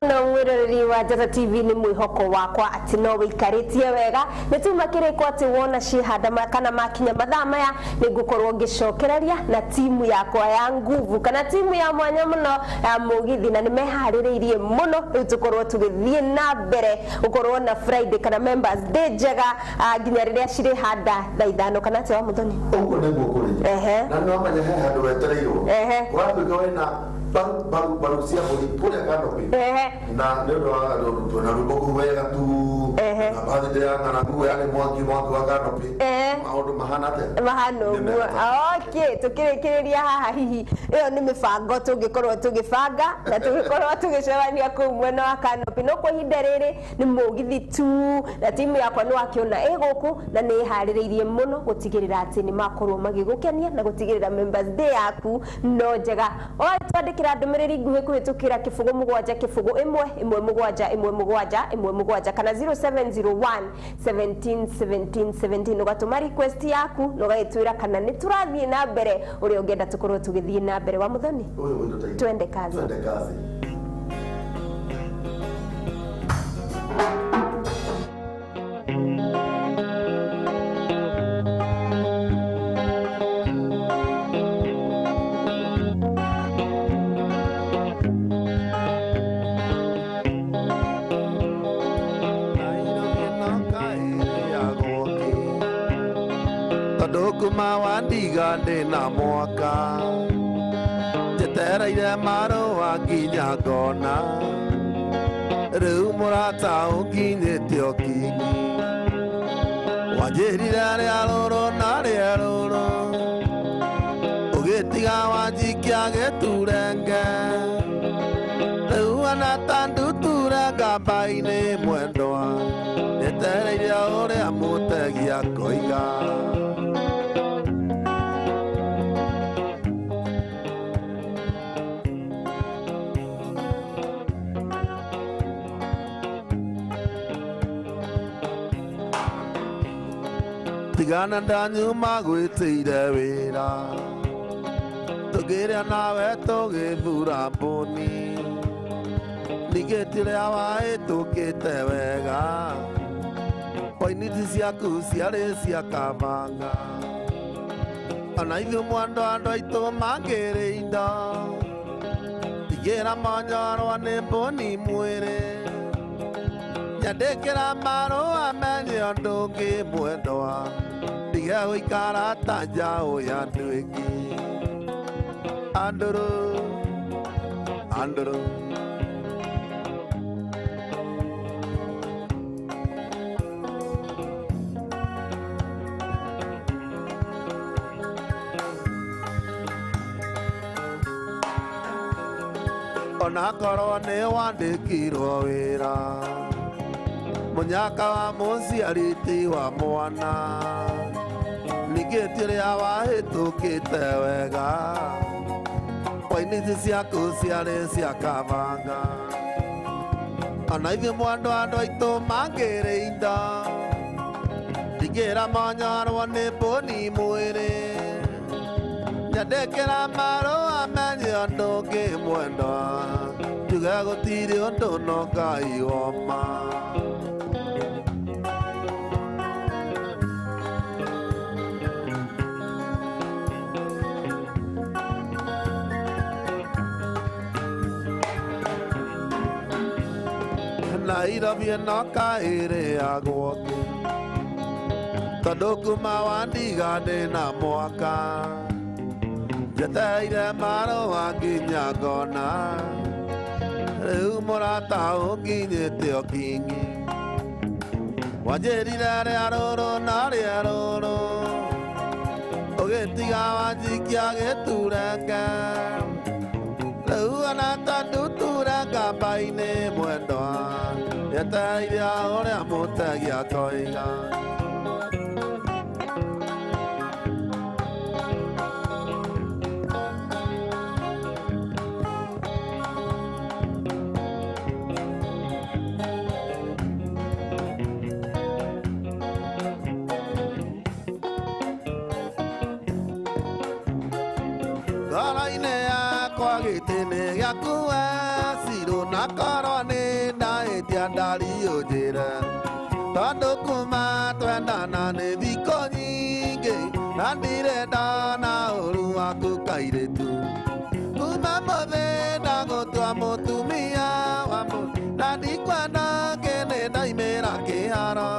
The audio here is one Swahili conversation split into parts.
No mwiroreri wa Njata TV ni mwihoko wakwa ati no wikaritie wega nituma kiriko ati wona cihanda kana makinya mathaa maya nigukorwo ngicokereria na timu yakwa ya nguvu kana timu ya mwanya muno ya mugithi na nimeharireirie muno riu tukorwo tugithie na mbere ukorwo na Friday kana members day njega nginya riria ciri handa thaa ithano kana ati wa muthoni uguo niguo kuri na no manya he handu wetereirwo watuika wena baru cia buri kuria kanopi na ndio na ruboku wega tu na baadhi ya ng'aragu yale mwangi wa kanopi maundu mahana ate mahano okay tukirikiria haha hihi iyo ni mibango tungikorwo tugibanga na tungikorwo tugicemania ku mwena wa kanopi no kwa hinda riri ni mugithi tu na timu yakwa ni wakiona guku na ni harireirie muno gutigirira ati ni makorwo magigukenia na gutigirira members day yaku no njega twandikira ndumiriri nguhi kuhitukira kifugo mugwanja kifugo imwe mugwanja mugwanja kana 0701 17 17 17 ugatuma request yaku no gaitwira kana ni turathie na mbere uri ungenda tukorwo tugithie na mbere wa muthoni twende kazi Kuma wandiga ndina mwaka njetereire marũa nginya ngona rĩu mũrata ũnginyĩte ũkinyi wanjĩrire rĩa rũrũ na rĩa rũrũ ũgĩtiga wanjikia gĩturenge rĩu ana ta nduture ngamba-inĩ mwendwa njetereire ũrĩa mũtegia koiga tigana ndanyuma gwĩtĩire wĩra tũkĩrĩa nawe tũgĩthura mbũni ningĩ tĩrĩa wahĩtũkĩte wega poiniti ciaku ciarĩ cia kabanga ona ithuĩ mwandũ andũ aitũ mangĩrĩ indo tigĩra monyorwo nĩ mbũni mwĩrĩ nyandĩkĩra marũa menye ũndũ ũngĩ mwendwa ndige gũikara ta njaũ ya andũ aingĩ andũrũ onakorwo nĩ wandĩkirwo wĩra munyaka wa mũciari ti wa mwana ningĩ tĩrĩa wahĩtũkĩte wega poiniti ciaku ciarĩ cia kabanga ona ithuĩ mwandũ andũ aitũ mangĩrĩ indo tigĩra monyorwo nĩ mbũni mwĩrĩ nyandĩkĩra marũa menye ũndũ ũngĩ mwendwa njuge gũtirĩ ũndũ no Ngai woma Nairobi no kaĩrĩ ya gwaku tondũ kuma wandiga ndĩna mwaka njetereire marũa nginya ngona rĩu mũrata ũnginyĩte ũkinyi wanjĩrire rĩa rũrũ na rĩa rũrũ ũgĩtiga wanjikia gĩturenge rĩu ona ta nduture ngamba-inĩ mwendwa njetereire ũrĩa mũtegia koiga ngoro-inĩ yakwa gĩtĩ-inĩ gĩaku we cirũ nakarone na etiandali ojera tando kuma twenda na ne vikonyinge nandire dana oru aku kairetu kuma mothe dago twamutumia wamo nandi kwanda kene daimera kihara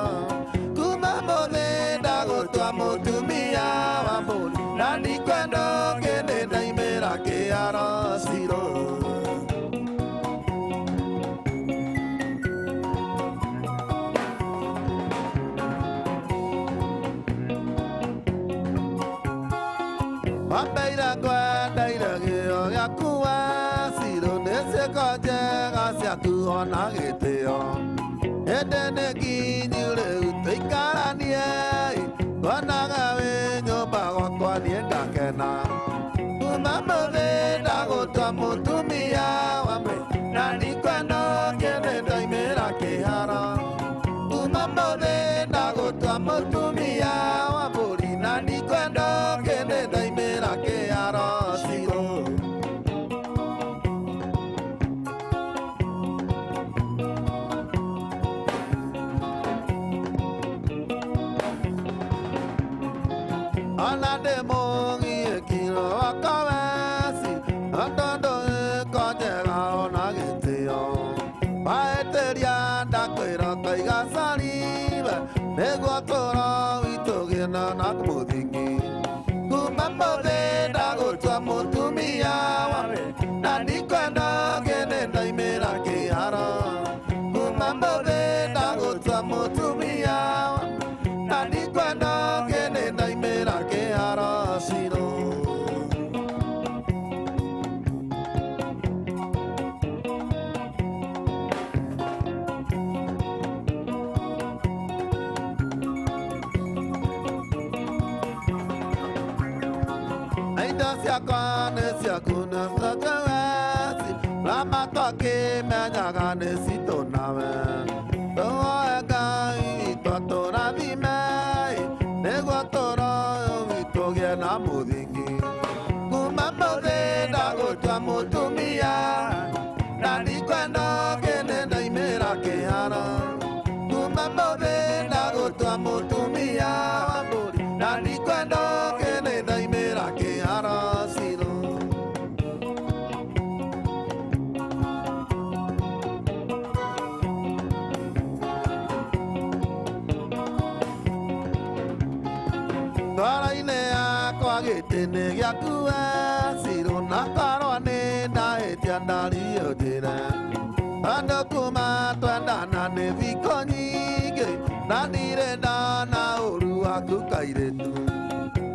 kuma mothe dago twamutumia wamo nandi kwanda kene daimera kihara siro Ambeira kwenda iragio giakuwa siro nesekaje gasiaku ona gitio endene kinyure uteikaranie wanaga we nyumba gwakwa nie ndakena kuma mothe ndagũtua mũtumia wamwe na ndikwenda ngene ndaimĩra kĩharo kuma mothe ndagũtua mũtumia wa mbũri na ndikwenda ngene ndaimĩra kĩharo ciro ona ndĩmũgie kiro wakaweci atondo ĩkonjega ona gĩtĩo waĩtĩria ndakwĩra kaiga saribe nĩguo tũro witũ gĩna na mũthingi kuma mũthĩ ndagũtua mũtumia wawe na ndikwenda ngene ndaimĩra kĩharo kuma mũthĩ ndagũtua mũtumia na ndikwenda ngene ndaimĩra kĩharo ciro Siakuna sakawasi lama toke menyaga nesito nawe toega itotora dimai negotora vitoge na mudingi kuma mode dagotua mutumia nani kwenda kene ndaimĩra kĩharo kuma mode dagotua mutumia wamburi nani kwenda kene ndaimĩra kĩharo siro Twara-inĩ yakwa gĩtĩ-inĩ gĩaku we ciro na karũa nĩ ndahĩtia ndario njĩra andũ kuma twendana nĩ thikũ nyingĩ na ndirĩ ndona ũru waku kairĩtu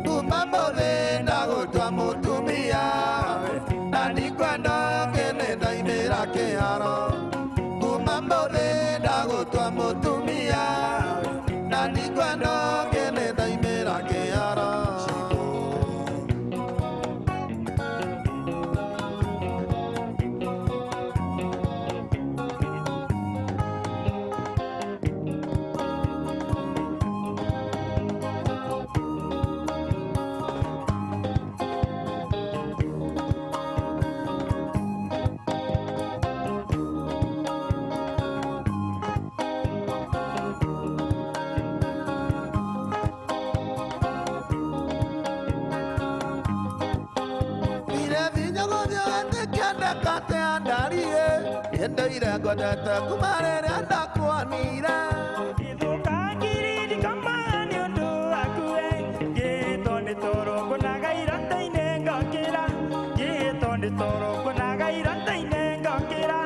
kuma mũthĩ ndagũtua mũtumia na ndikwenda ngene ndaimĩra kĩharo kuma mũthĩ ndagũtua mũtumia na ndikwenda ngene ndaimĩra kĩharo Ndeire ngodete kumarere ndakwanire ithukangiri ndikamaya nĩ ũndũ waku ngĩhĩtwo nĩ toro ngũnaga iroto-inĩ ngokĩra ngĩhĩtwo nĩ toro ngũnaga iroto-inĩ ngokĩra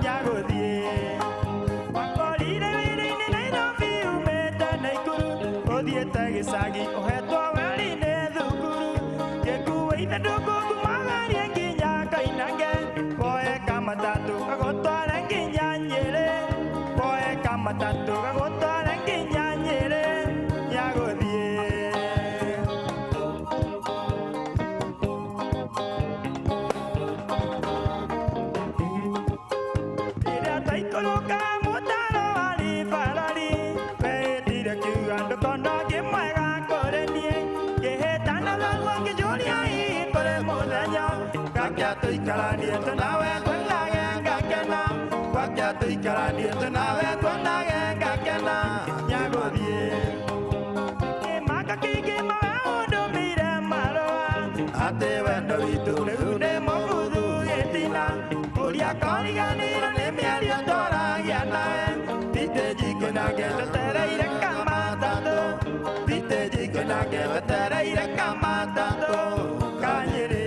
nyagũthiĩ wakorire wĩra-inĩ Nairobi umĩte Naikuru ũthiĩte gĩcagi ũhetwo weri-inĩ thukuru gĩkuũ ithandũkũ kumagarie nginya Kainange woe kamatatu gagũtware nginya Nyĩrĩ woe kamatatu gagũtware nginya Nyĩrĩ nyagũthiĩ rĩrĩa twaikũrũka mũtaro warĩ barari wehĩtire kiuga ndũkona ngĩmwega kũrĩ niĩ ngĩhĩtana naguo ngĩnjũria hihi kũrĩ mũthenya ngakĩa tũikaranie tũnawe ngwĩrage ngakena kariganira nĩ mĩario twaragia nawe thitĩnji kwĩnake wetereire kamatatũ thitĩnji kwĩnake wetereire kamatatũ Kanyĩrĩ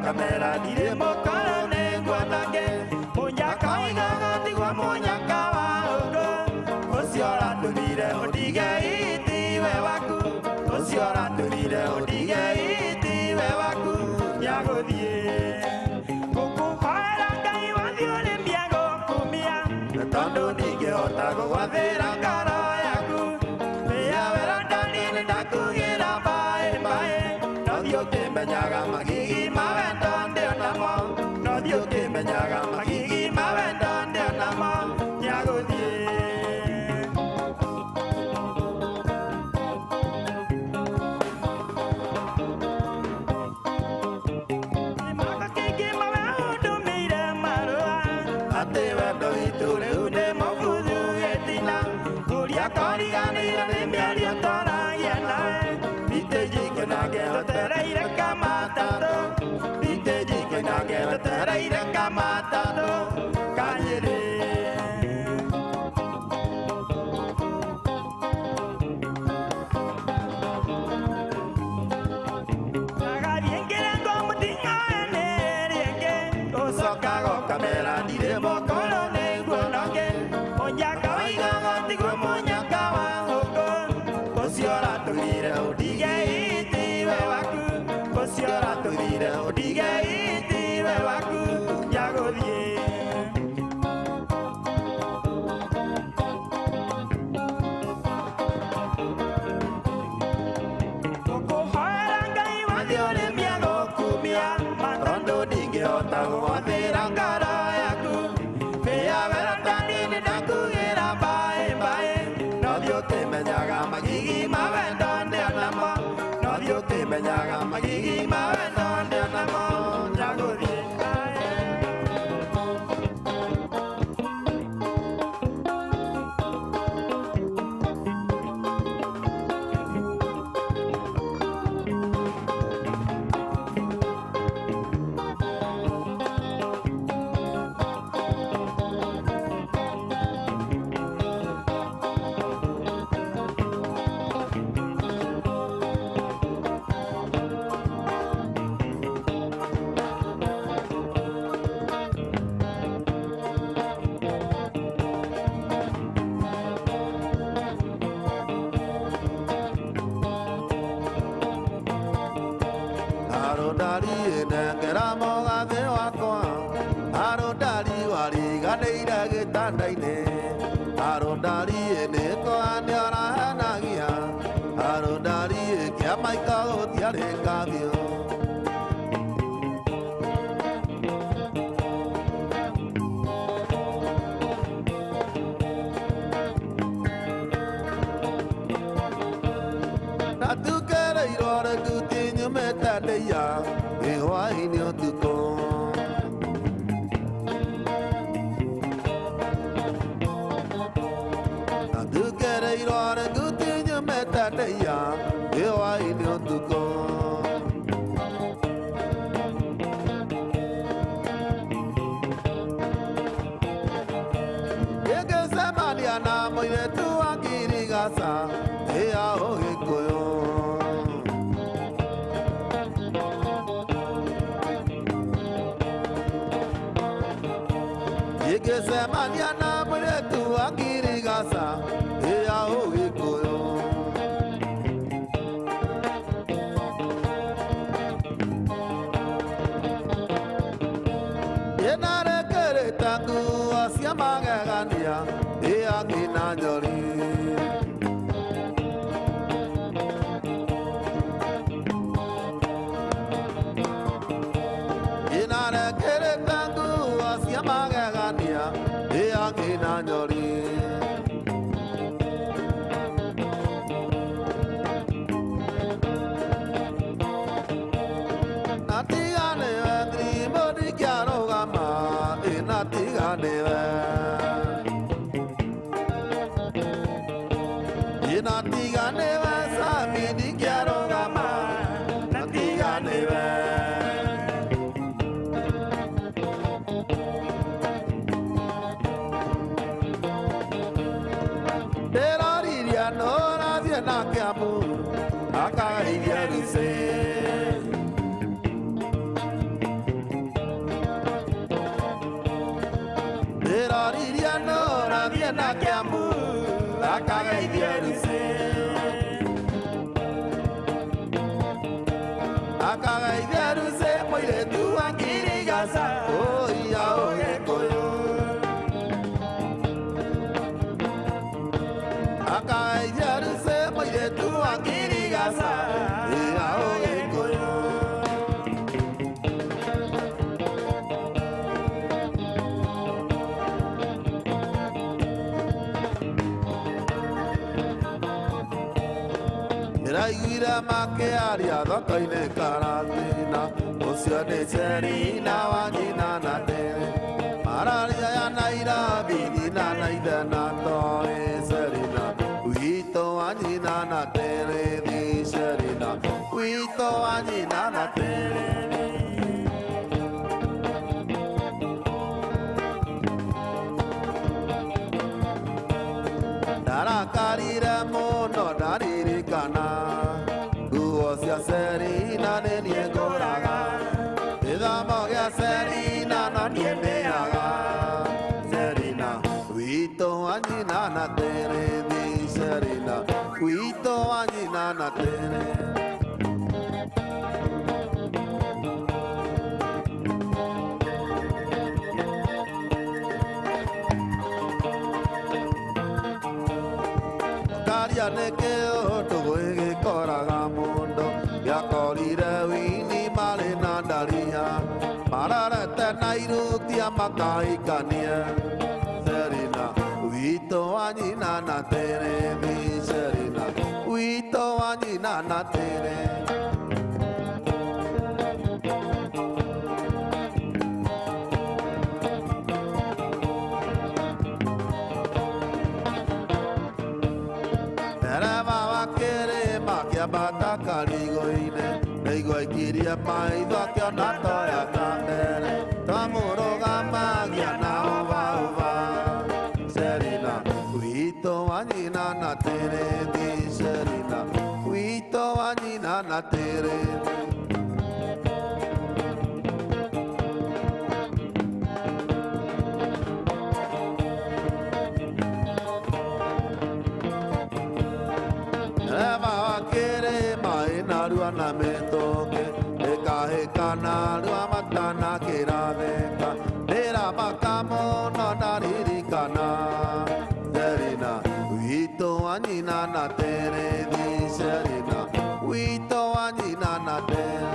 kamera dire mokoro ne gwanage munyaka igaga tigwa munyaka wa ugo osiora turire odige iti we waku osiora turire odige iti we waku yagodie kuku para ngai wathiore miago kumia tondo ndige otago wathira ngoro yaku ya wera ndani ndakugira bae bae no dio kimenyaga magigi mawendo no dio kimenyaga magigi mawendo namo nyagodie Maka kiki maweundu mire marua ate wendo itule ude mofudu etina kuria koriganira ni miario twaragia nawe thitĩnji kwĩnake wetereire kamatatũ thitĩnji kwĩnake wetereire kamatatũ Kanyĩrĩ agariĩngĩrengo mũting'oene rĩngĩ ũcokago kamera ndirĩ mokoro nĩguo noge mũnyaka waigaga tigwo mũnyaka wa hũngũ ũciora tũrire ũndige iti we waku ũciora tũrire ũndige iti we waku nyagũthiĩ ngũkũhoera Ngai wathiore mĩago kumia matondũ ndingĩhota gũgwathĩra ngoro yaku mĩa wera ndani nĩ ndakugĩra mbaĩ mbaĩ no thiĩ ũkĩmenyaga magigi mawendo ndĩo namo no thiĩ ũkĩmenyaga magigi mawendo ndĩo namo nyagũthiĩ Arodari nengera mogathe wakwa Arodari wariganĩire gĩtanda-inĩ Arodari nĩtwande arahenagia Arodari kĩamaika gũtiarĩ kabio natukereirwo rekuti nyumĩte ndĩia ĩhwaĩ-inĩ ũtukũ natukereirwo rekuti nyumĩte ndĩia ĩhwaĩ-inĩ ũtukũ ĩngĩcemania na mũirĩtu wa Ngirigaca ĩya Ũgĩkũyũ ĩngĩcemania na mũirĩtu wa Ngirigaca ĩya Ũgĩkũyũ ĩnarekĩrĩte nguo cia magegania ĩya ngina Njori ĩnarekĩrĩte nguo cia magegania ĩya vieruse. Deroriria no na viena kiambu akagai vieruse. Akagai vieruse moire tu angirigasa oh ya oge koyo. Akagai vieruse moire tu angirigasa ya oge koyo. Iraiguira makearia thoko-inĩ karatina ũcio nĩ Serina wa nyina na Tere mararia ya Nairobi nyina na ithe na toe Serina witũ wa nyina na Tere thi Serina witũ wa nyina na Tere. Ndarakarire mũno ndaririkana nguo cia Serina nĩ niĩ ngũraga gĩthomo gĩa Serina no niĩ ndĩaga Serina witũ wa nyina na Tere thi Serina witũ wa nyina na Tere. Karia nĩkĩ ũndũ gwĩgĩkoraga mũndũ gĩakorire wini marĩ na ndaria mararete na irutia makaikania Serina witũ wa nyina na Tere thi Serina witũ wa nyina na Tere. Bata karigo-inĩ nĩigua ikiria maitho akĩona toya ta mbere twamũrũgamagia na ũva Serina witũ wa nyina na Tere thi Serina witũ wa nyina na Tere. Na metoke ekahekana rua matana kĩratheka ndĩra makamo no ndaririkana Serina witũ wa nyina na Tere thi Serina witũ wa nyina na Tere.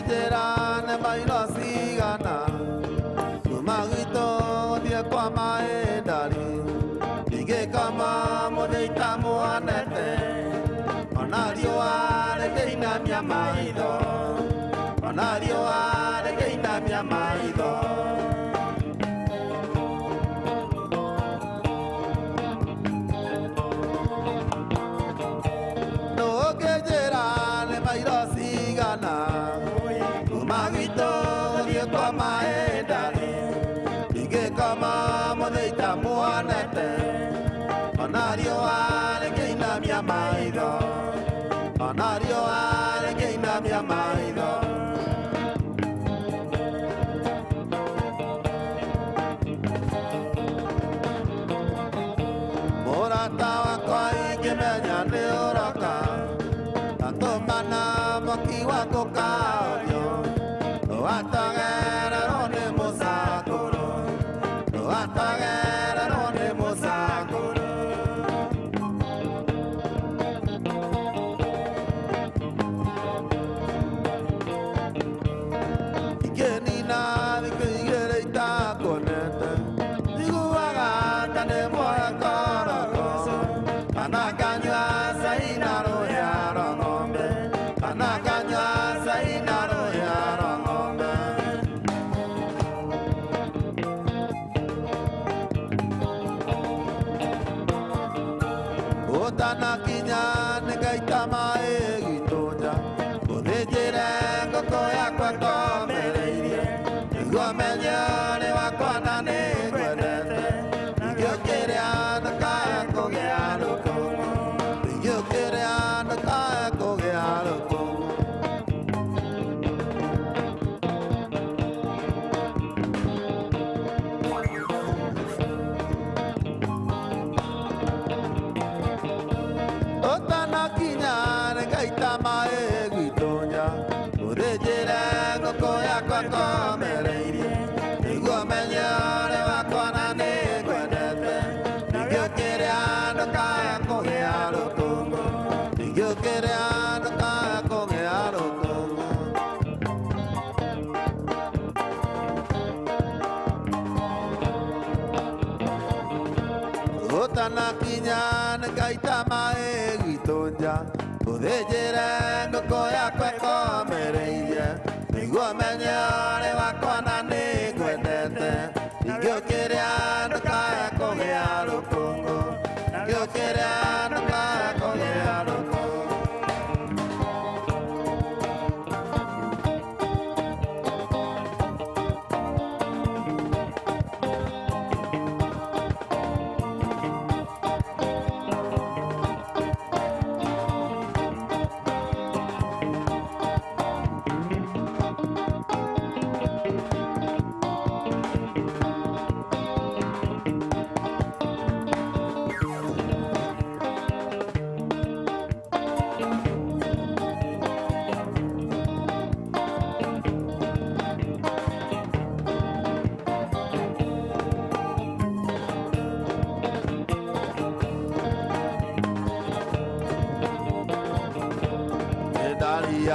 Gerane maino sigana Kumagito die kwa maendari Ige kama modeita muanete Onario are geina mia maido Onario are geina mia maido. No gerane maino sigana Magito die kwa maendari Ige kama modeita muanete Onario are geina mia maido Onario are geina mia maido. Morata wakwa ikimenya ni oroka Tanto mana moki wako kario Atagera rone musakuro Atagera rone musakuro gaita mae gwitonya uthĩnjĩre ngũkũ yakwa ngomereirie nĩguo menye ũrĩ wakwa na nĩ ngwendete ningĩ ũkĩrĩa ndũkae kũgĩa rũkũngũ ningĩ ũkĩrĩa ndũkae kũgĩa rũkũngũ ũtanakinya nĩ ngaita maĩ gwitũ nja ũthĩnjĩre ngũkũ yakwa ĩkomereirie nĩguo menye ũrĩ wakwa na nĩ ngwendete ningĩ ũkĩrĩa ndũkae kũgĩa rũkũngũ ningĩ ũkĩrĩa ndũkae kũgĩa rũkũngũ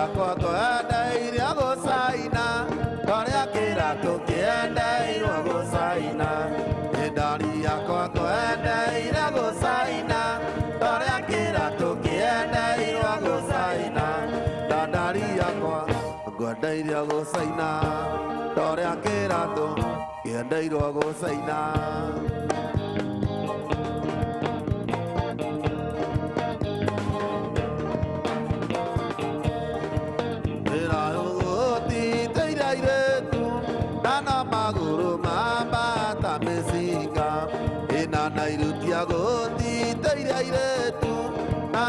yakwa ngwendeire gũcaina torĩa kĩratũ kĩendeirwo gũcaina ndari yakwa ngwendeire gũcaina torĩa kĩratũ kĩendeirwo gũcaina ndari yakwa ngwendeire gũcaina torĩa kĩratũ kĩendeirwo gũcaina magũrũ ma mbata mĩcinga ĩna nairutia gũtitĩire airĩtu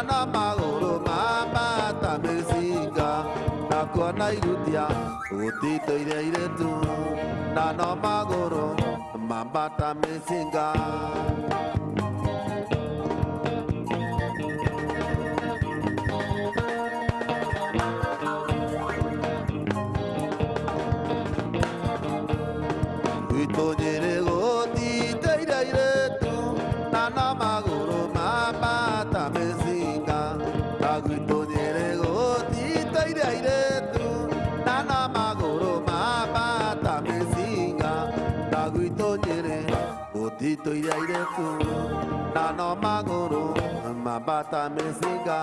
na magũrũ ma mbata mĩcinga nakuo nairutia gũtitĩire airĩtu na magũrũ ma mbata mĩcinga Tonyere gũtitĩire airĩtu na magũrũ ma mbata mĩcinga gwitonyere gũtitĩire airĩtu na magũrũ ma mbata mĩcinga gwitonyere gũtitĩire airĩtu na magũrũ ma mbata mĩcinga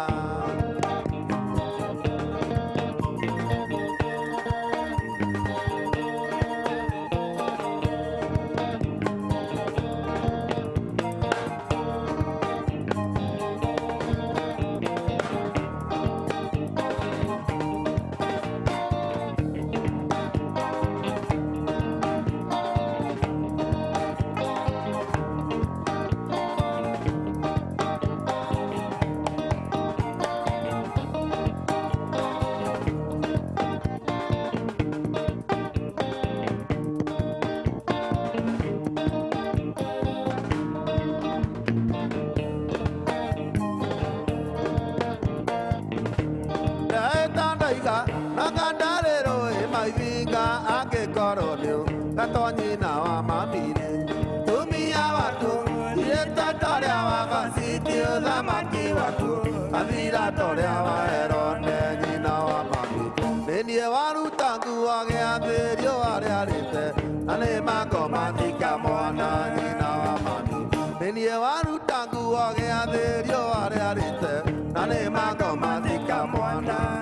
Katonyina wa mamire tumia watu ireta toria wa vasiti uthamaki watu athira toria wa Herode nyina wa mami nenie waruta nguo gĩathĩrio arĩa rĩte na nĩ makomatika mwana nyina wa mami nenie waruta nguo gĩathĩrio arĩa rĩte na nĩ makomatika mwana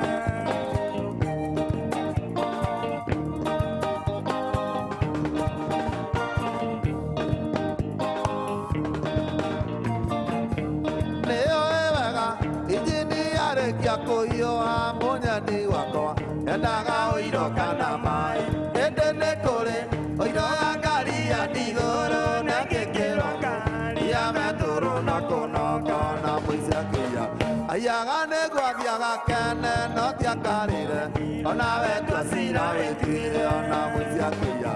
kũhiũha mũnyani wakwa endaga ũiro kana maĩ hĩndĩ nĩ kũrĩ ũiro ya ngari ya ndigũrũ na ngĩkĩroka ya metũrũ na kũnoka na mũicia kĩya aiyaga nĩguo athiaga kene no tiakarĩre ona wetua cira wĩtuire ona mũicia kĩya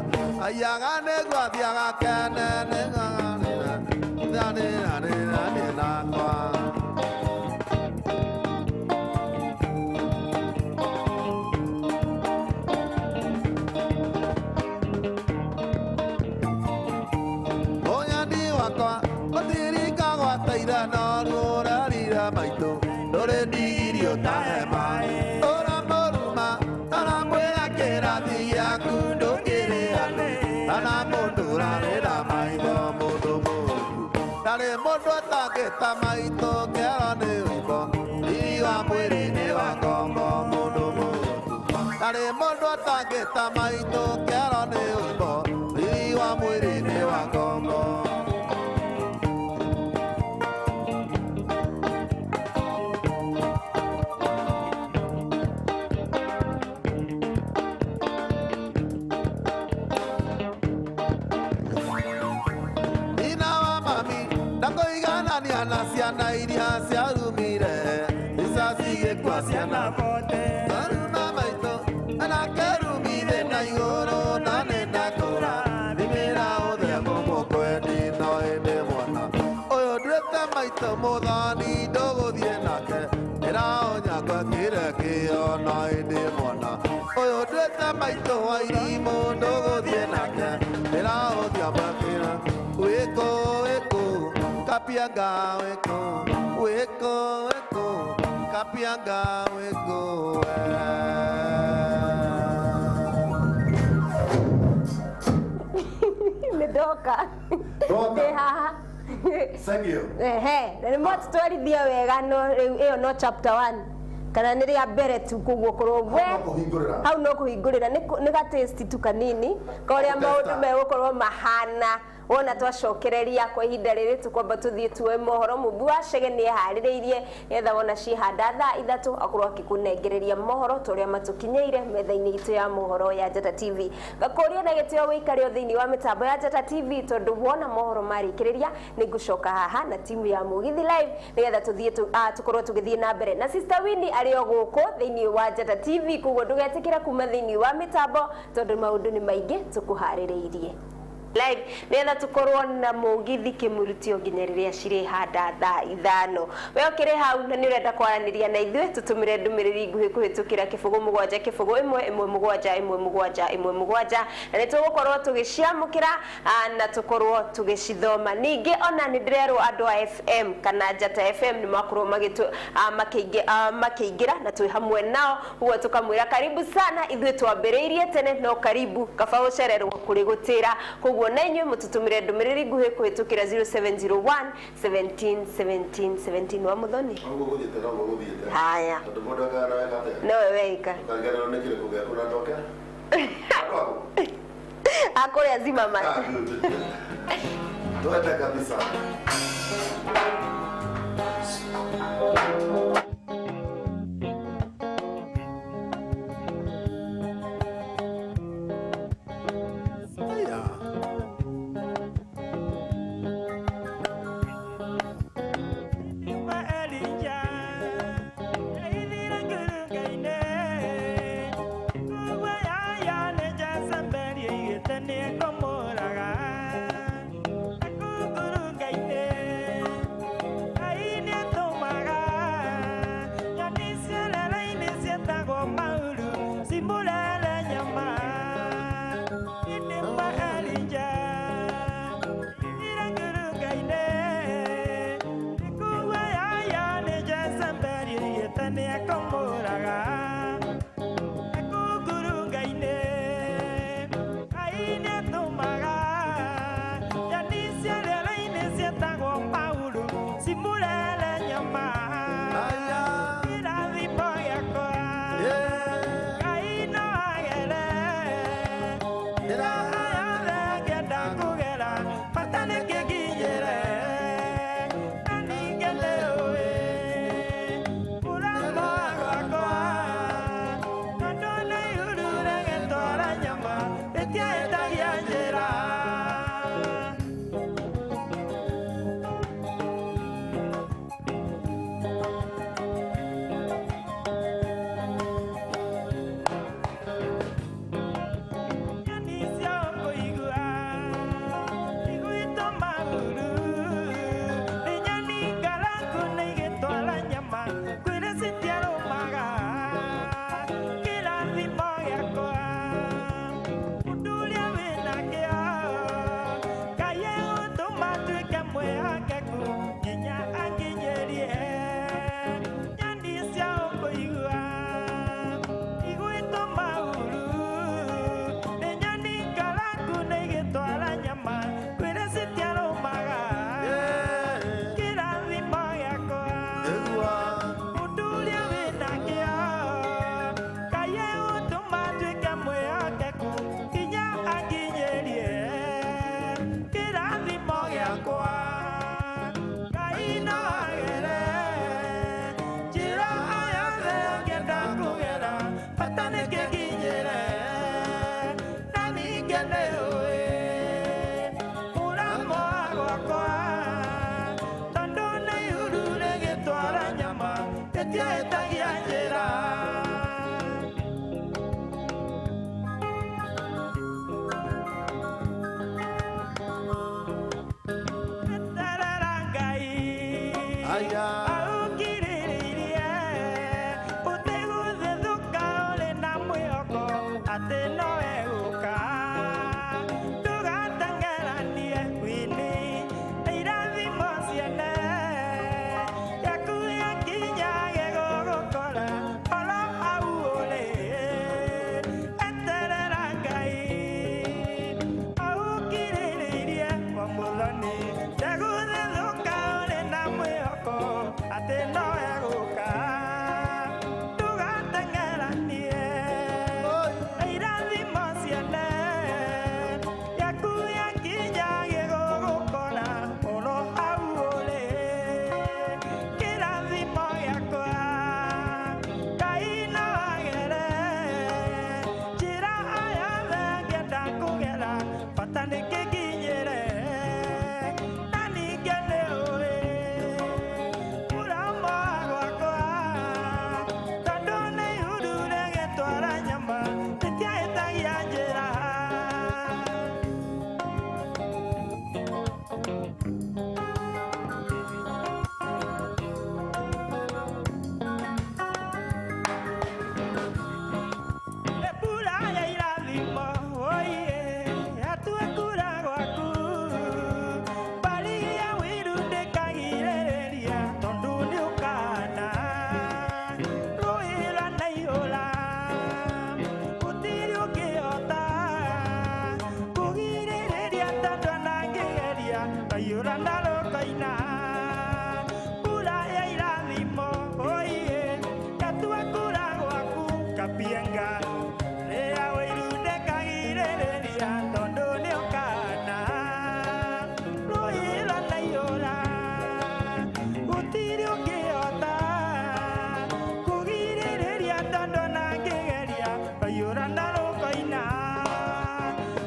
aiyaga nĩguo athiaga kene nĩgaganĩre ithanĩranĩranĩ nakwa irio tahe mai ora moruma ana mwera kera dia kundo kere ane ana mondura rera mai do mondo mondo dale mondo taketa mai to kera ne ubo iwa mwere ne wa kombo mondo mondo dale mondo taketa mai to kera ne ubo iwa mwere ne wa kombo Siana iria siarumire isasiye kwa siana bote aruna maito ana kerumire na igoro na nenda kora nimera othe como kwendi no ende mwana oyo dreta maito modani dogo dienake era onya kwa kire kio no ende mwana oyo dreta maito wairimo dogo dienake era onya kwa kire weko weko Kapianga weko, weko, weko, kapianga weko. Medoka. Doka. Thank you. Na mo story dia wega no iyo no chapter 1. Kana nĩ rĩa mbere tu kũguo korwo we hau no kũhingũrĩra nĩ ga taste tu kanini korĩa maũndũ megũkorwo mahana wona twacokereria kwa ihinda rĩrĩ tũkwamba tũthiĩ tuoe mohoro Mũmbi wa Chege nĩ eharĩrĩirie nĩgetha wona cihanda thaa ithatũ akorwo akĩkũnengereria mohoro tũrĩa matũkinyĩire metha-inĩ itũ ya mohoro ya Njata TV gakũria na gĩtĩo wĩikare thĩinĩ wa mĩtambo ya Njata TV tondũ wona mohoro marĩkĩrĩria nĩ ngũcoka haha na timu ya Mũgithi Live nĩgetha tũthiĩ tũkorwo tũgĩthiĩ na mbere na Sister Winnie arĩ o gũkũ thĩinĩ wa Njata TV koguo ndũgetĩkĩra kuma thĩinĩ wa mĩtambo tondũ maũndũ nĩ maingĩ tũkũharĩrĩirie live nĩgetha tũkorwo na mũgithi kĩmurutio nginya rĩrĩa cirĩ handa thaa ithano we ũkĩrĩ hau na nĩ ũrenda kwaranĩria na ithuĩ tũtũmĩre ndũmĩrĩri nguhĩ kũhĩtũkĩra kĩbũgũ mũgwanja kĩbũgũ ĩmwe ĩmwe mũgwanja ĩmwe mũgwanja ĩmwe mũgwanja na nĩ tũgũkorwo tũgĩciamũkĩra na tũkorwo tũgĩcithoma ningĩ ona nĩ ndĩrerwo andũ a FM kana Njata FM nĩ makorwo makĩingĩra na twĩ hamwe nao ũguo tũkamwĩra karibu sana ithuĩ twambĩrĩirie tene no karibu kaba ũcererwo kũrĩ gũtĩra koguo na inyuĩ mũtũtũmĩre ndũmĩrĩri nguhĩ kũhĩtũkĩra 0701 17 17 17 wa Mũthoni haya no weika akũrĩa zima mati twende kabisa Aya. Aukiririe uteguthethuka uri na mwihoko ati no eguka tugatengeranie wini irathimo ciene yaku yakinya gigugukora oro au uri eterera Ngai aukiririe kwa Muthoni teguthethuka uri na mwihoko ati no eguka tugatengeranie irathimo ciene yaku yakinya gigugukora oro au uri kirathimo giakwa Ngai no agere njĩra o yothe ngĩenda kũgera bata nĩkĩnginyĩre na ningĩ nĩ ũĩ mũromo gwakwa tondũ nĩ ihuru rĩgĩtwara nyama rĩtiahĩtagia njĩra Ebura ya irathimo oye atue kura gwaku bari ya wiru ndikagirĩrĩria tondũ nĩ ũkana rũĩra na ihũra gũtirĩ ũngĩhota kũgirĩrĩria tondũ nangĩgeria kaiyũra na rũkoina kura ya irathimo oye atue kura gwaku kapienga rĩa wĩiru ndĩkagirĩrĩria tondũ nĩ ũkana rũĩra na ihũra gũtirĩ ũngĩhota kũgirĩrĩria tondũ nangĩgeria kaiyũra na rũkoina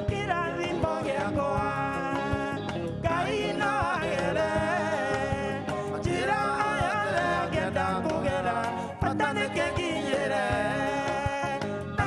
kĩrathimo gĩakwa Ngai no agere njĩra o yothe ngĩenda kũgera bata nĩkĩnginyĩre na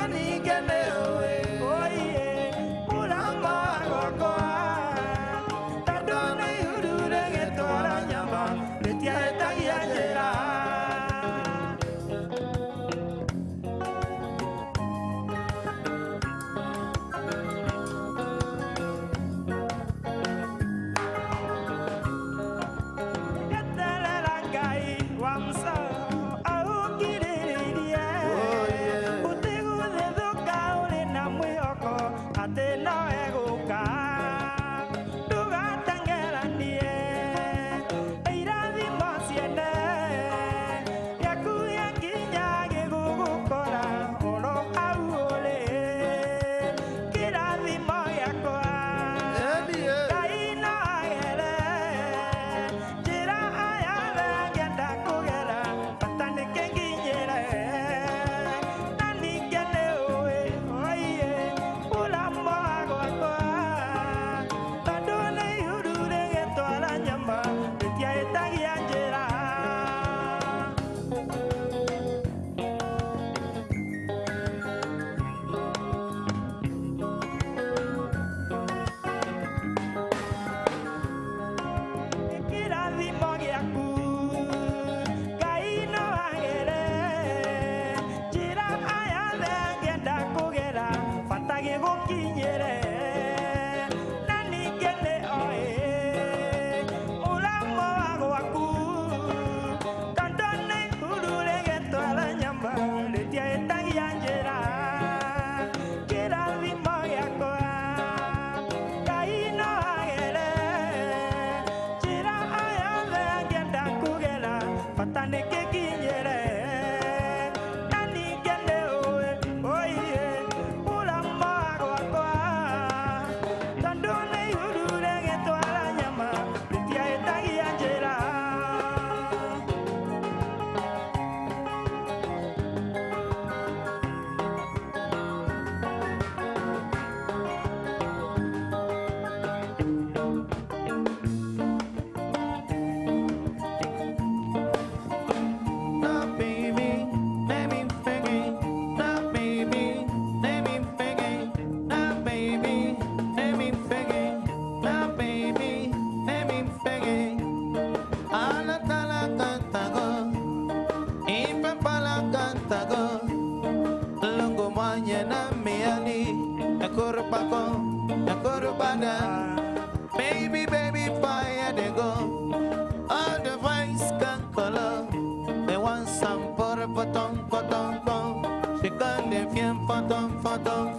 fatong fong. She got the fiem fatong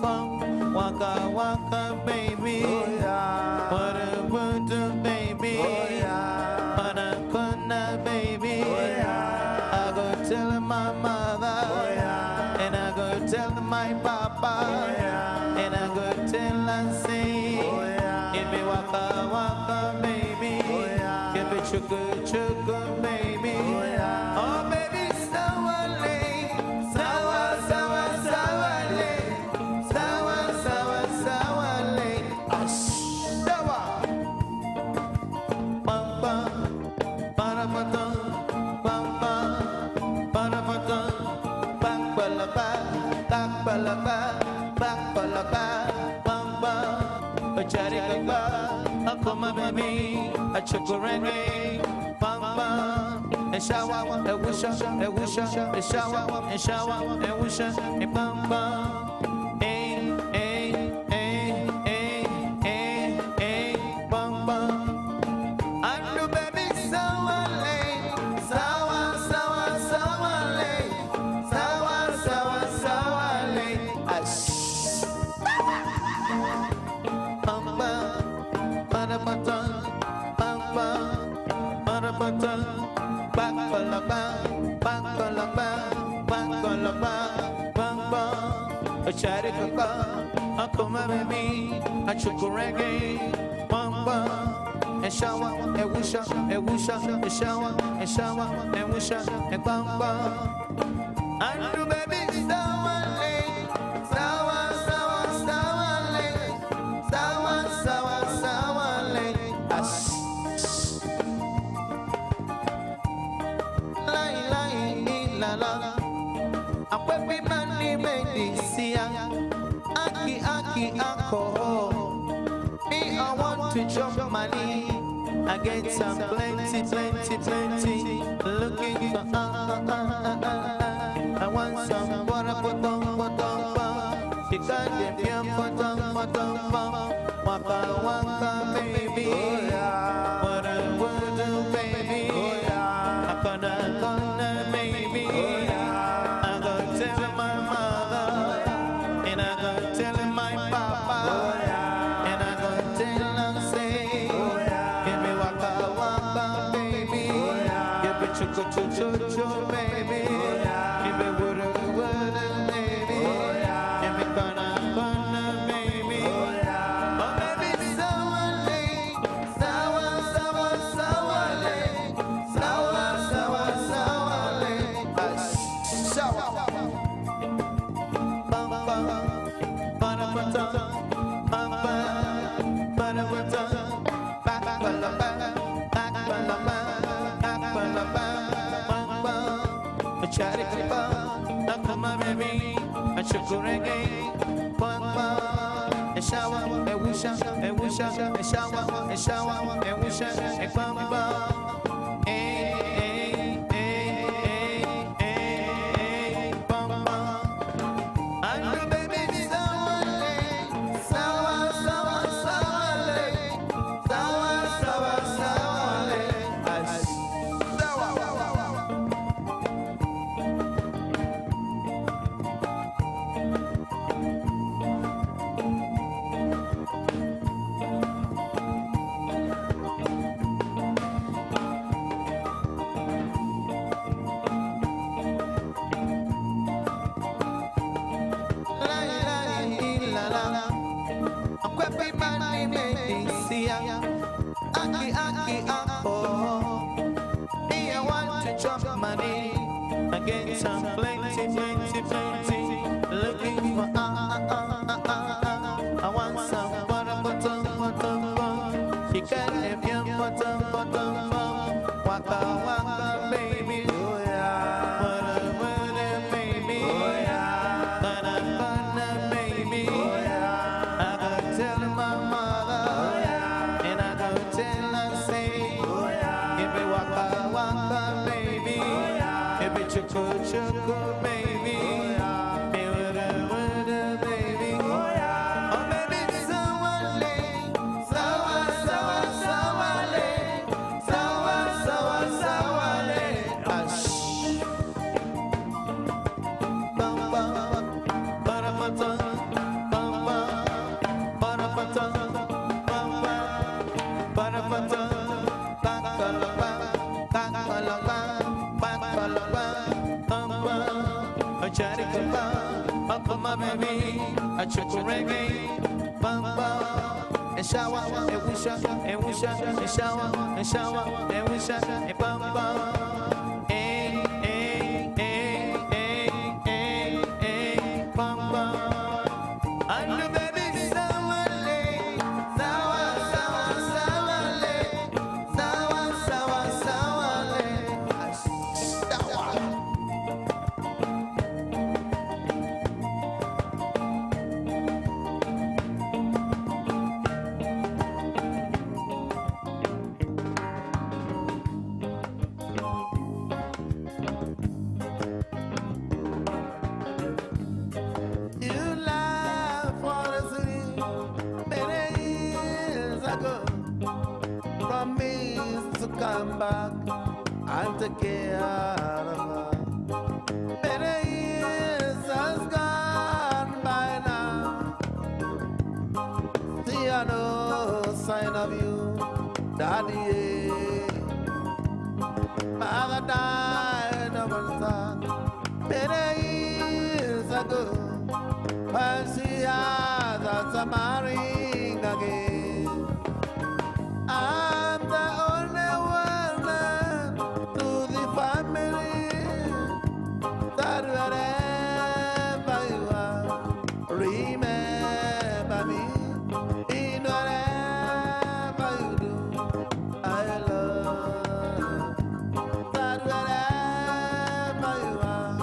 fong. Waka waka baby. What a wonder baby. What a corner baby. I go tell my mother. And I go tell my papa. And I go tell and say. Give me waka waka baby. Give me chuku chuku baby. Oh baby sawale. Sawa sawa sawale. Sawa sawa sawale. Sawa. Pam pam. Para patam. Pam pam. Para patam. Bak balaba. Tak balaba. Bak balaba. Pam pam. Bajari kaba. Ako my baby. A chukurenge. Pam pam. And shower, and wisha, and wisha, and shower, and shower, and wisha, and bum bum. Eh, eh, eh, eh, eh, eh, bum bum. And the baby sour lane, sour, sour, sour lane, sour, sour, sour lane. Bum bum, bada bada, bum bum, bada bada. A chatty kaka, a coma baby, a chukurege, bamba, and shower, and wisha, and wisha, and shower, and shower, and wisha, and bamba. And the baby sour lane, sour, sour, sour lane, sour, sour, sour lane. La la, a baby money baby sia, aki aki ako. Me I want to jump money, I get some plenty, plenty, plenty. Looking for I want some water bottom, bottom, bottom. She got them young bottom, bottom, bottom. Waka waka baby, what a word baby. I gonna baby. I go tell my mother, and I go tell my papa, and I go tell and say, give me waka waka baby, give me chuku chuku chuku baby, give me wuru wuru baby, give me gonna baby, oh baby sour lane, sour sour sour lane, sour sour sour lane, sour. Bum bum, bada bada, bum bum, bada bada, back balaba, back balaba, back balaba, bum bum. A chatty kaba, a come baby, a chukurege, bum bum. A shower, a wisha, a wisha, a shower, a shower, a wisha, a bum bum. Eh eh eh eh eh bum bum. And the baby sour lane, sour, sour, sour lane, sour, sour, sour lane. Baby money baby sia, aki aki ako. Me I want to chop money, I get some plenty, plenty, plenty. Looking for I want some butter, butter, butter, butter. She got them young butter, butter, butter. Waka waka baby, butter, butter baby, butter, butter baby. I go tell my mother, and I go tell her say, give me waka waka baby, give me chuku chuku baby, me wada wada baby. ready to bump. Up for my baby, a triple reggae. Bum bum, and shower, and wish up, and wish up, and shower, and shower, and wish up, and bum bum. Hey, hey, hey, hey, hey, hey, bum bum. And the baby sour lay, sour, sour, sour lay, sour, sour, sour lay, sour. You left for the city many years ago. Promised to come back and take care of her. Many years has gone by now. See no sign of you, Daddy. Mother died of a son many years ago. When she had us marrying again, I'm the only one to the family that wherever you are, remember me in whatever you do. I love that wherever you are,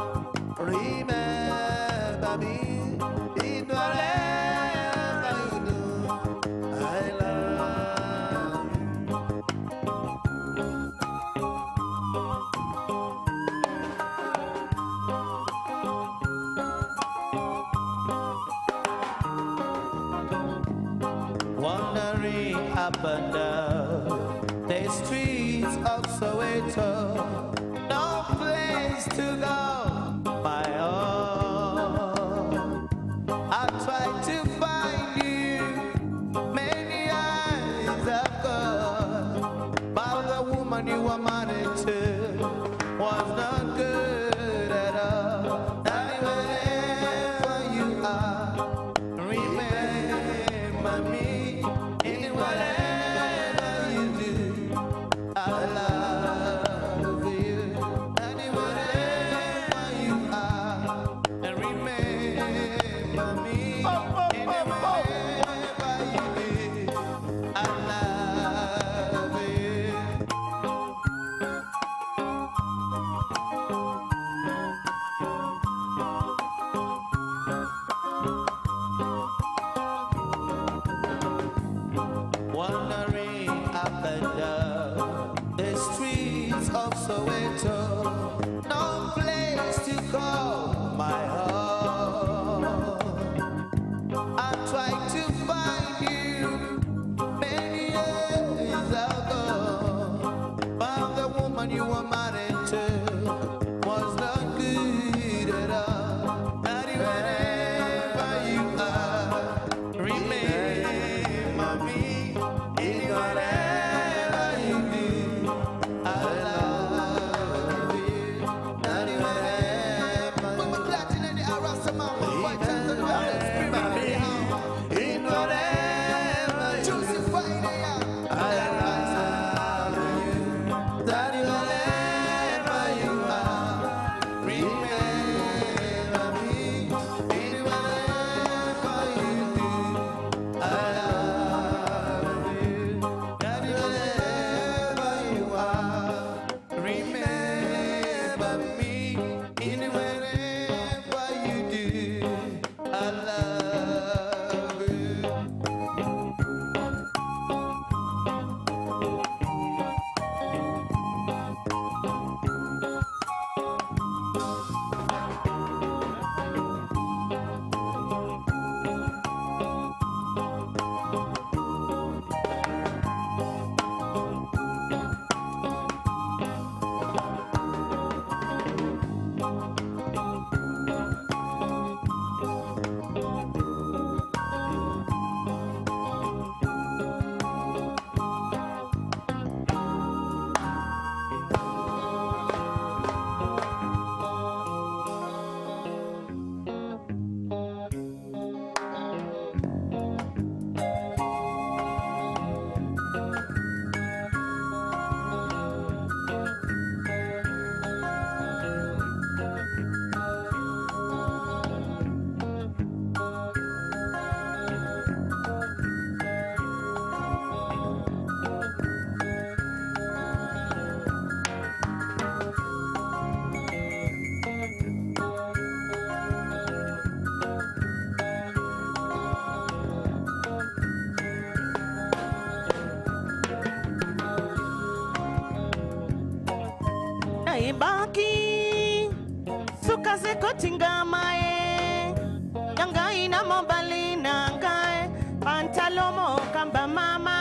remember me. In whatever you do, I love you. Wandering up and down the streets of Soweto, no place to go, my own. I tried to find you, many eyes have gone, but the woman you were married to was not good at all. Now wherever you are, remember me in whatever you do. I love you, and wherever you are, and remember me in whatever you do. I love you. naibaki suka sekotingamae yangai na mobali nangae pantalomo kamba mama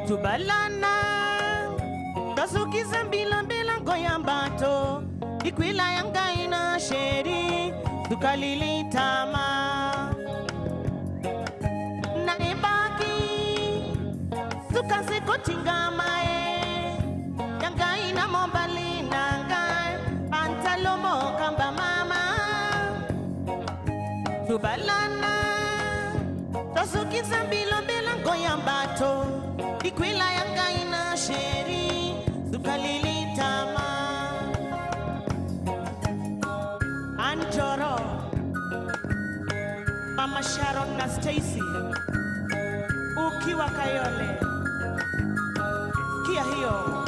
tubalana dasuki zambila mbila ngoyambato ikwila yangai na sheri tukalilitama naibaki suka sekotingamae yangai na mobali nangae pantalomo kamba mama tubalana dasuki zambila mbila ngoyambato ikwila yangai na sheri tukalilitama Anjoro Mama Sharon na Stacy ukiwa Kayole kia hiyo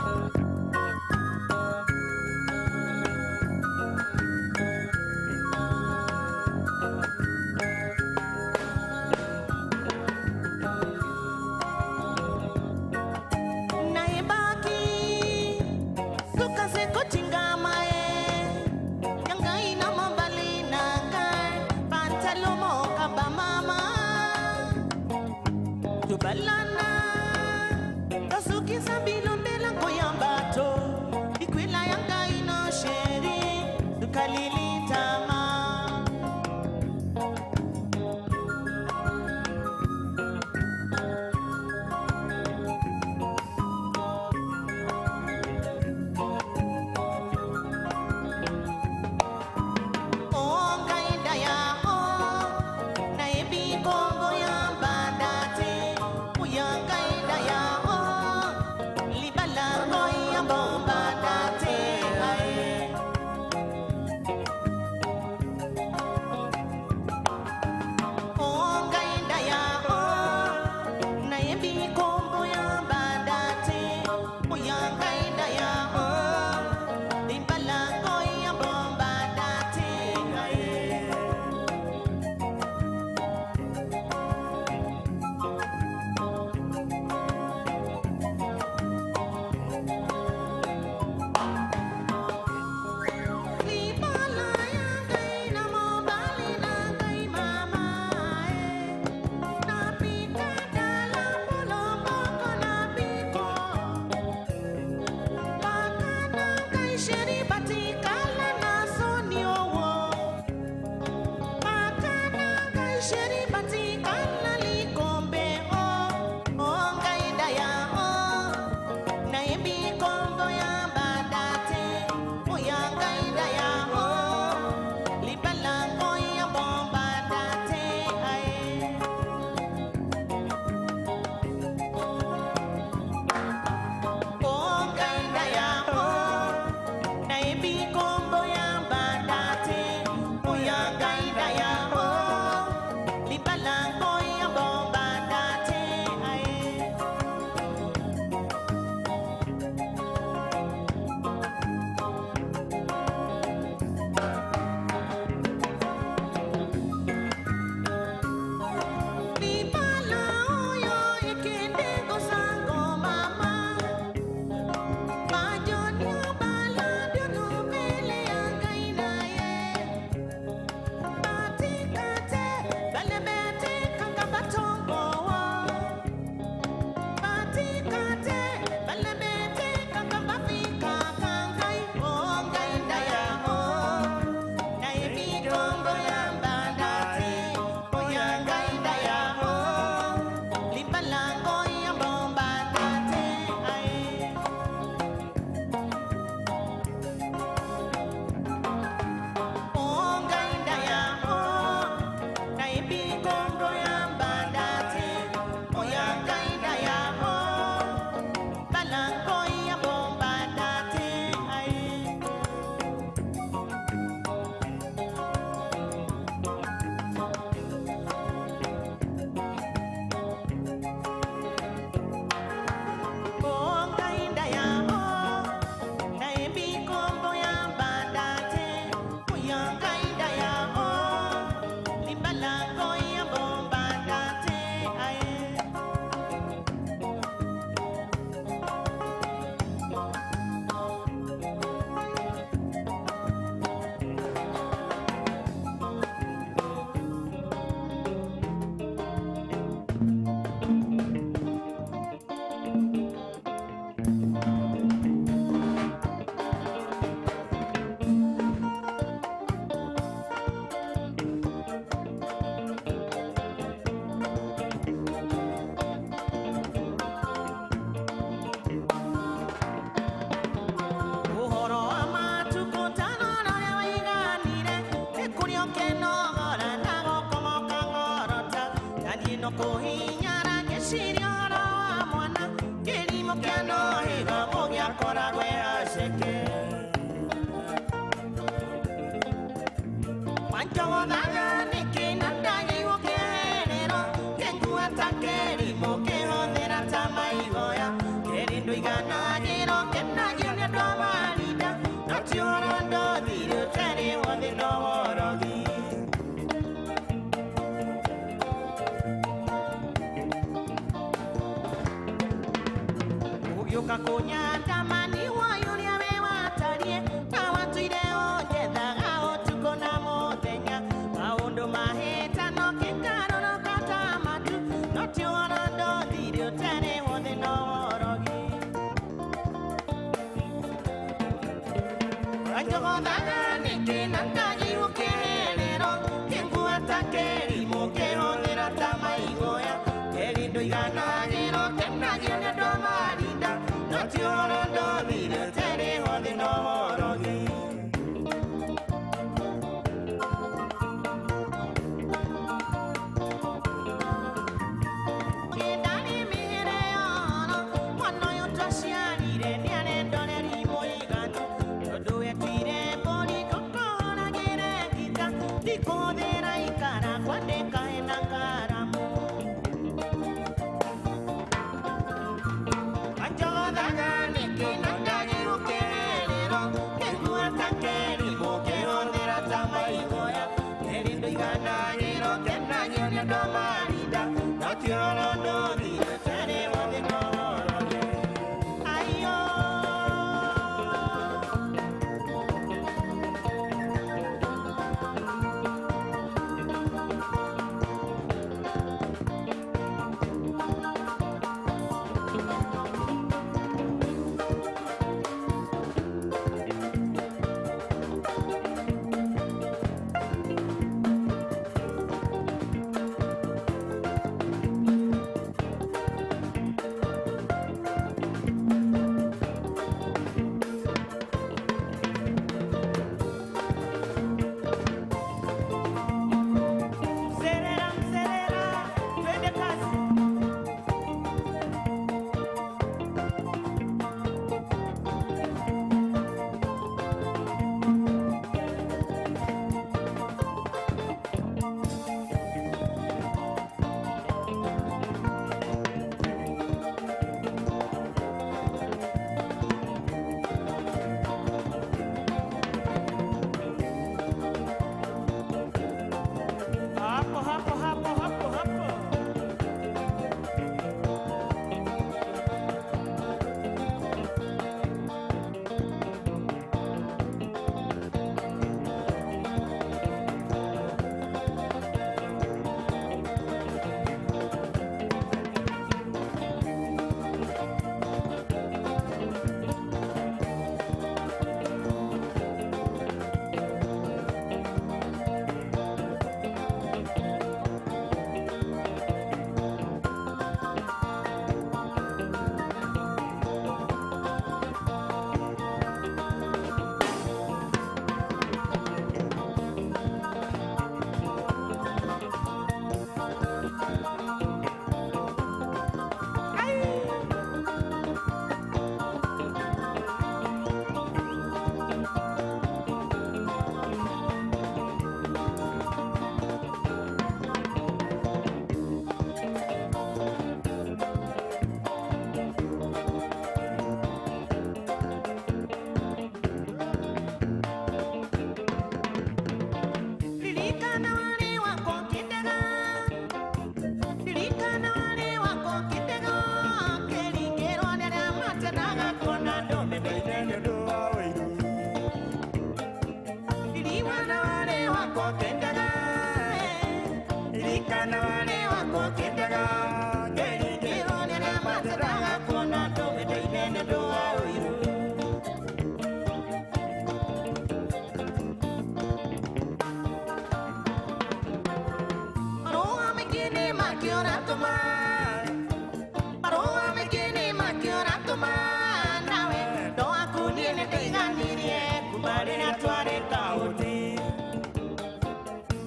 tubalana dasuki zambilo mbela ngoyambato ikwila yangai na sheri tukalilitama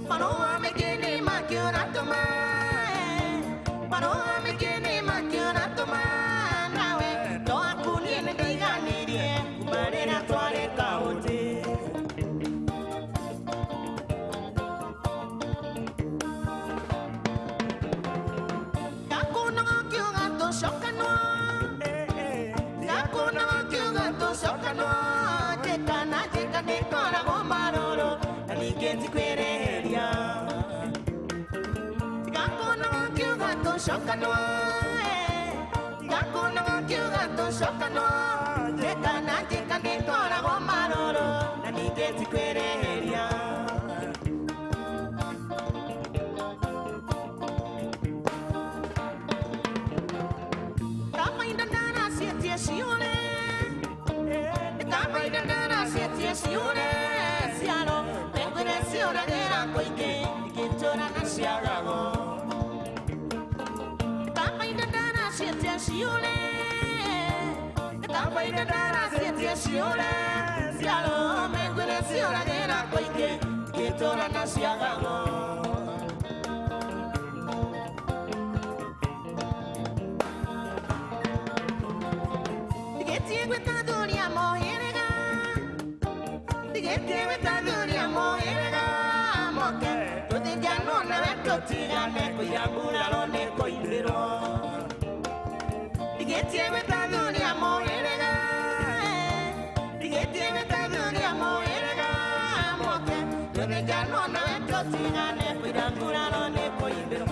Mano, I'm beginning, my cure, shokano Gakuna gakiuga tushokano Gekana gikandikora gomaroro Na nigeti kwereheria Kapainda dana sietie sione Kapainda dana sietie sione Siano, pengwene sione dera koike Dikitora na siagago Siole, kapaina dara siete siole, sialo me guere siola dera koike, kitora na siagamo. Digeti gweta dunia moherega, digeti gweta dunia moherega, moke, tuti jano na vekotiga ne kuirambura lo ne koindero. Digeti gweta dunia moherega, digeti gweta dunia moherega, moke, tuti jano na vekotiga ne kuirambura lo ne koindero.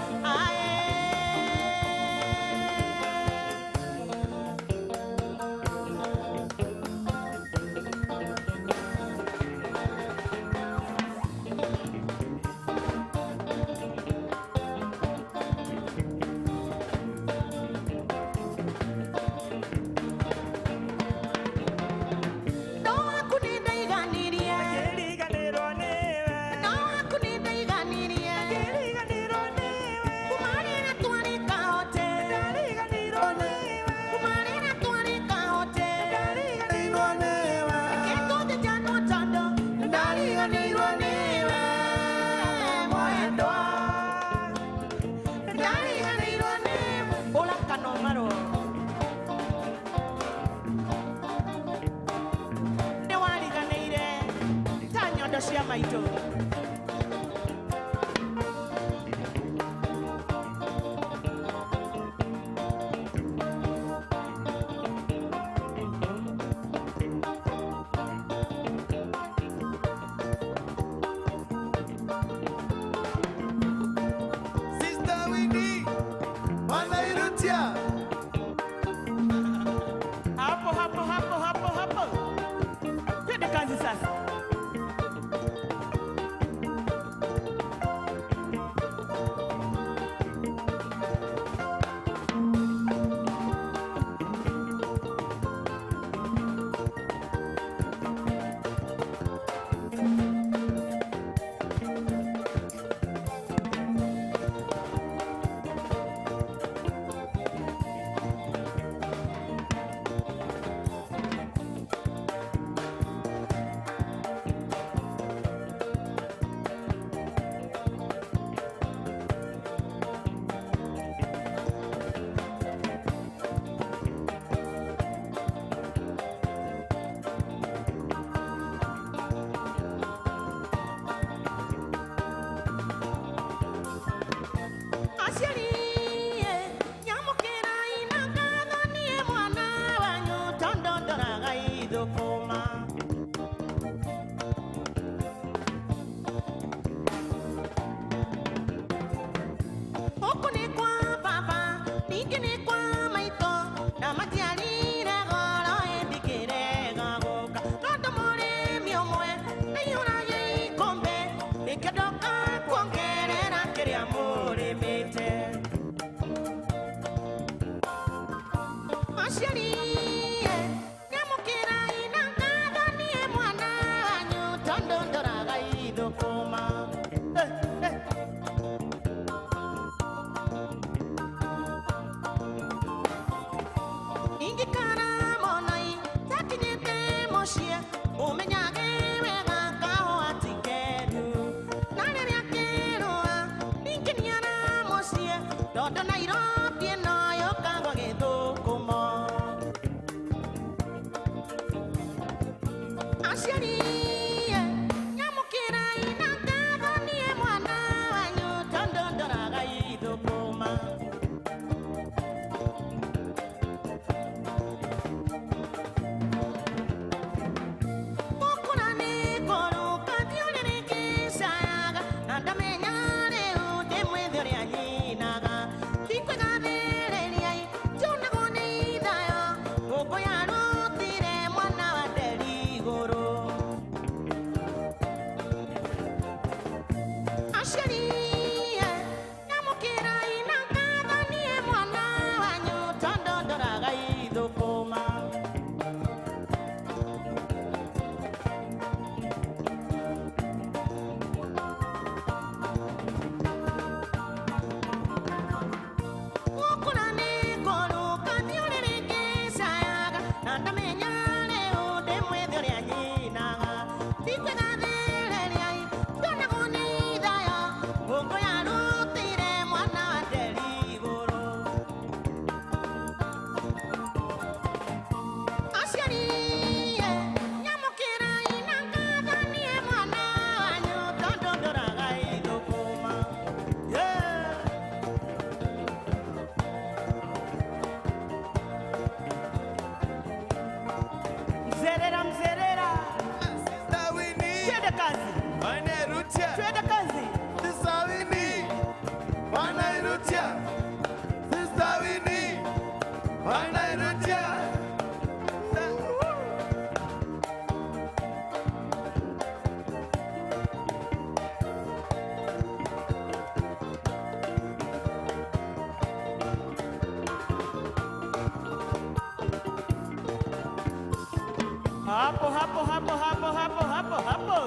Hapo hapo hapo hapo hapo hapo hapo.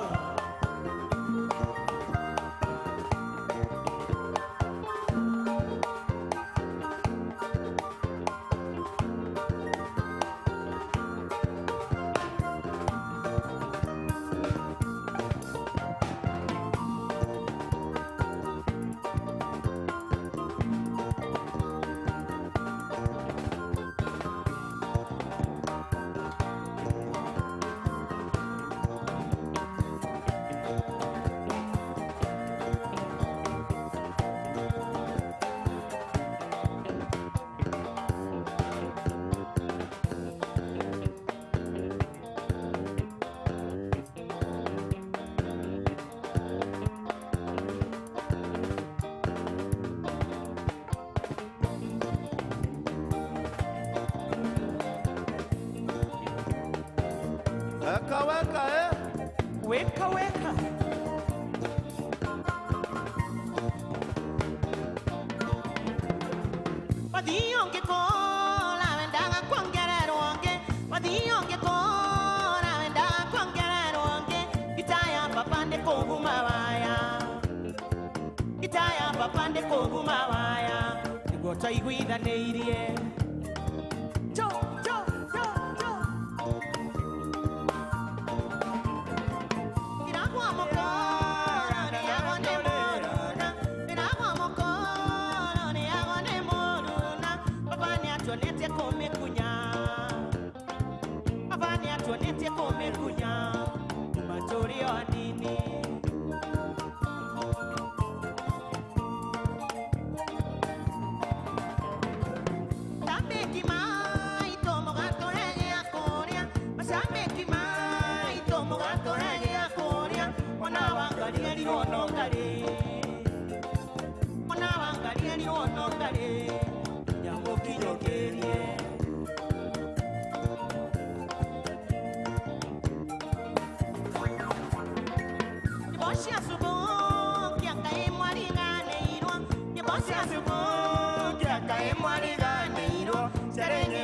Weka weka weka weka. Wadionge kola wendaga kwangere wange. Wadionge kola wendaga kwangere wange. Itaya papande koguma waya. Itaya papande koguma waya. Igota igwida neirie.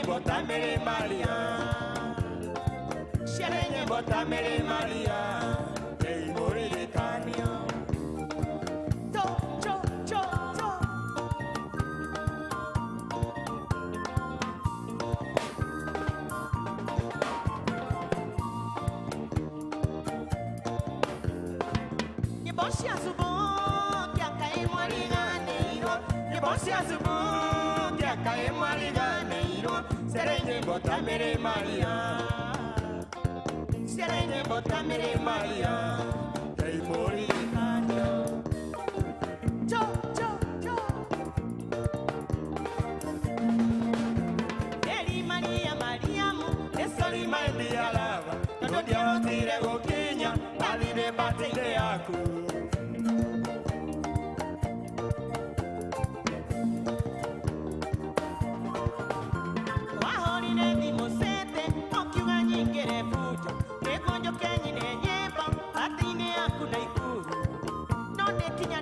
Botamere Maria, Sherenge Botamere Maria, Dei Morire Canio. Nebosia Zubo, Kiaka e Mariganeiro, Nebosia Zubo, Kiaka e Mariganeiro. Serenge Botamere Maria, Serenge Botamere Maria, Dei Morire Canio. Eri Maria Mariamu, Esoli Maria Lava, Todo Dio tire go Kenya, Alire Batile Aku. Kenya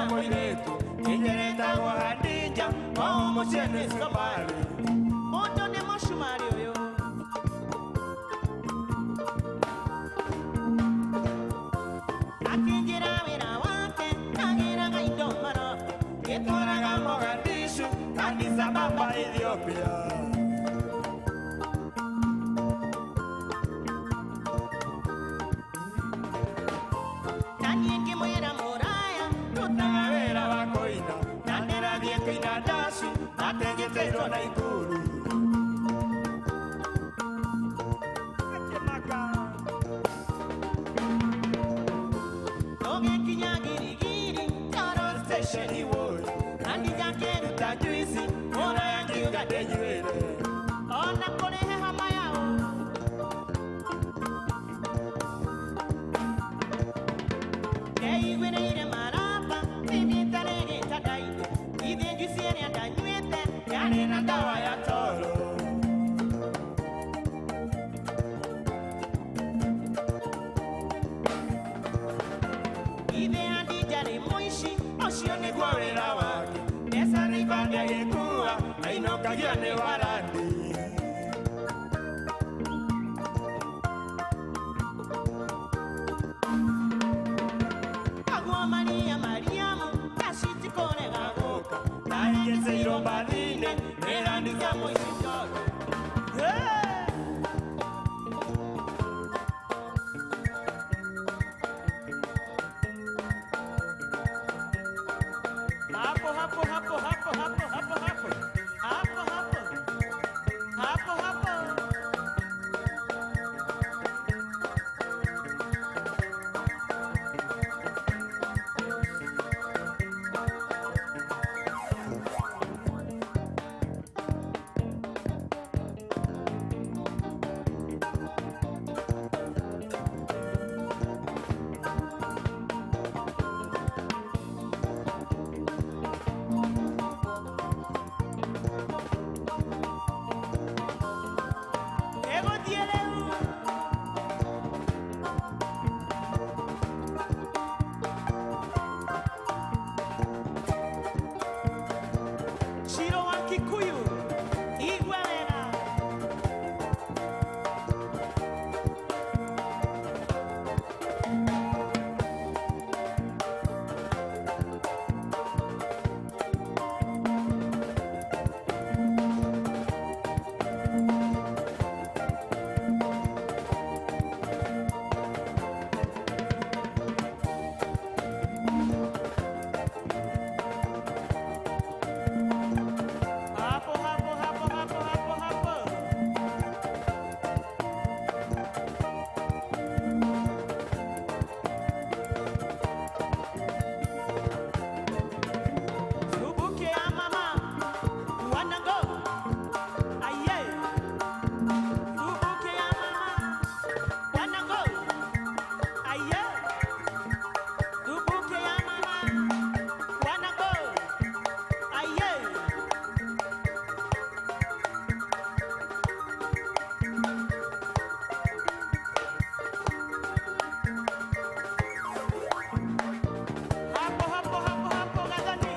na moiretu Injereta wa Hadija Maumo chene skabali Moto ne moshumari oyo Akinjira wira wake Nagira gaidomano Ketoraga Mogadishu Addis Ababa Ethiopia Atengete na ikulu Oge kinyagiri giri Taro station iwoy Andi jakeru tajuisi Mora yangi uga dejuere Ona konehe hamayao Kei wene ire marapa Bibi tarege tadaite Ide jusiene adanywete Yani na dawa ya toro Ibe Hadija ni muishi Oshione kwa wera wake Esa ribanga yekua Ainoka gione warandi Agua Maria Mariamu Kashiti kone gagoka Naigese irobadine Merandiza muishi toro Hapo hapo hapo hapo hapo hapo hapo hapo hapo hapo hapo Ego dieleu Shiro wa Kikuyu Igualera Hapo hapo hapo hapo hapo hapo Subuke ya mama Wanango Aye Subuke ya mama Wanango Aye Subuke ya mama Wanango Aye Hapo hapo hapo hapo gazani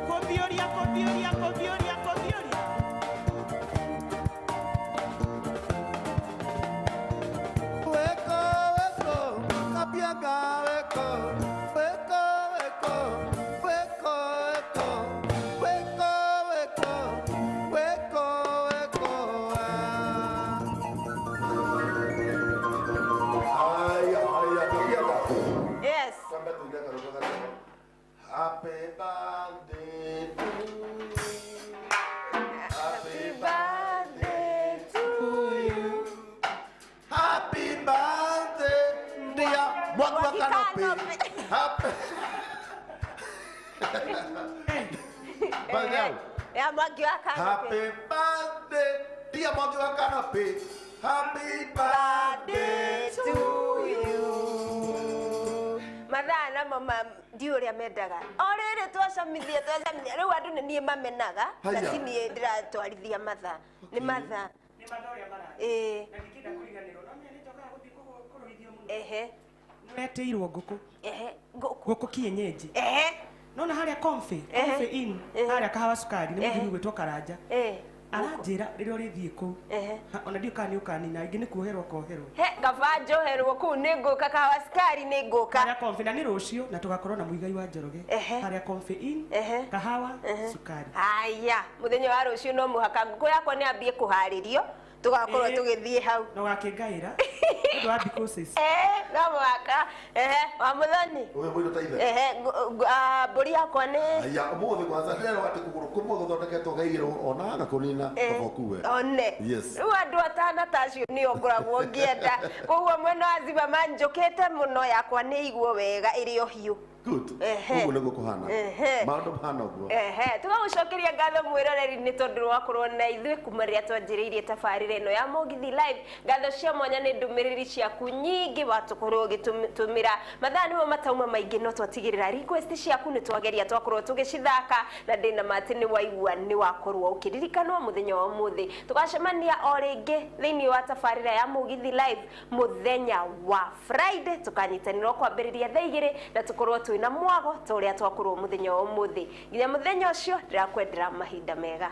Kobioria kobioria kobioria kobioria Weko, weko, kapiaga, weko, weko, weko, weko, weko, weko, weko, weko, Haya, kapiaga. Yes Kamba tuingia karoka. Happy birthday to you. Happy birthday to you Happy birthday, dear Mwaka Kanopi. Happy. Ya Mwagi wa Kanopi Happy birthday, dear Mwaka Kanopi. Happy birthday birthday to you mathaa na mama ndiuria mendaga orire twacamithia riu andu ni nie mamenaga lakini ndiratwarithia mathaa ni mathaa ni mathoria mara na nikinda kuriganirwo no mimi nitoka guthi kuruithio muno niwetirwo nguku kienyeji nona haria Comfy in haria kahawa sukari ni muthuri gwitwo Karanja aranjira riria urithie ku ona ndio kani ukani na ingi ni kuoherwa koherwa gabanjo herwo ku ni nguka kahawa sukari ni nguka haria Comfy na ni rucio na tugakorwo na muigai wa Njoroge haria Comfy in kahawa sukari haya muthenya wa rucio no muhaka nguku yakwa ni ambie kuharirio tugakorwo tugithie hau no gakingaira ndo wa bikosis no mwaka wa muthoni wewe mwito taithe mburi yakwa ni aya umuthi kwanza ndero ati kuguru kumutho thondeketwo gaigirwo ona gakunina kabokuwe one riu andu atana tacio ni ongoragwo ngienda koguo mwena wa ziba manjukite muno yakwa ni iguo wega iri o hiu good uguo niguo kuhana maundu mahana uguo tugagucokeria ngatho mwiroreri ni tondu wakorwo na ithuĩ kuma rĩrĩa twanjĩrĩirie tabarĩra ĩno ya Mũgithi Live. Ngatho cia mwanya nĩ ndũmĩrĩri ciaku nyingĩ watukorwo ũgĩtũmĩra mathaa nĩmo matauma maingĩ no twatigĩrĩra request ciaku nĩ twageria twakorwo tũgĩcithaka na ndĩna mati nĩ waigua nĩ wakorwo ũkĩririkanwo mũthenya wa ũmũthĩ. Tũgacemania o rĩngĩ thĩinĩ wa tabarĩra ya Mũgithi Live mũthenya wa Friday tũkanyitanĩra kwambĩrĩria thaa 2 na tũkorwo twĩna mwago ta ũrĩa twakorwo mũthenya wa ũmũthĩ. Nginya mũthenya ũcio ndĩrakwendera mahinda mega.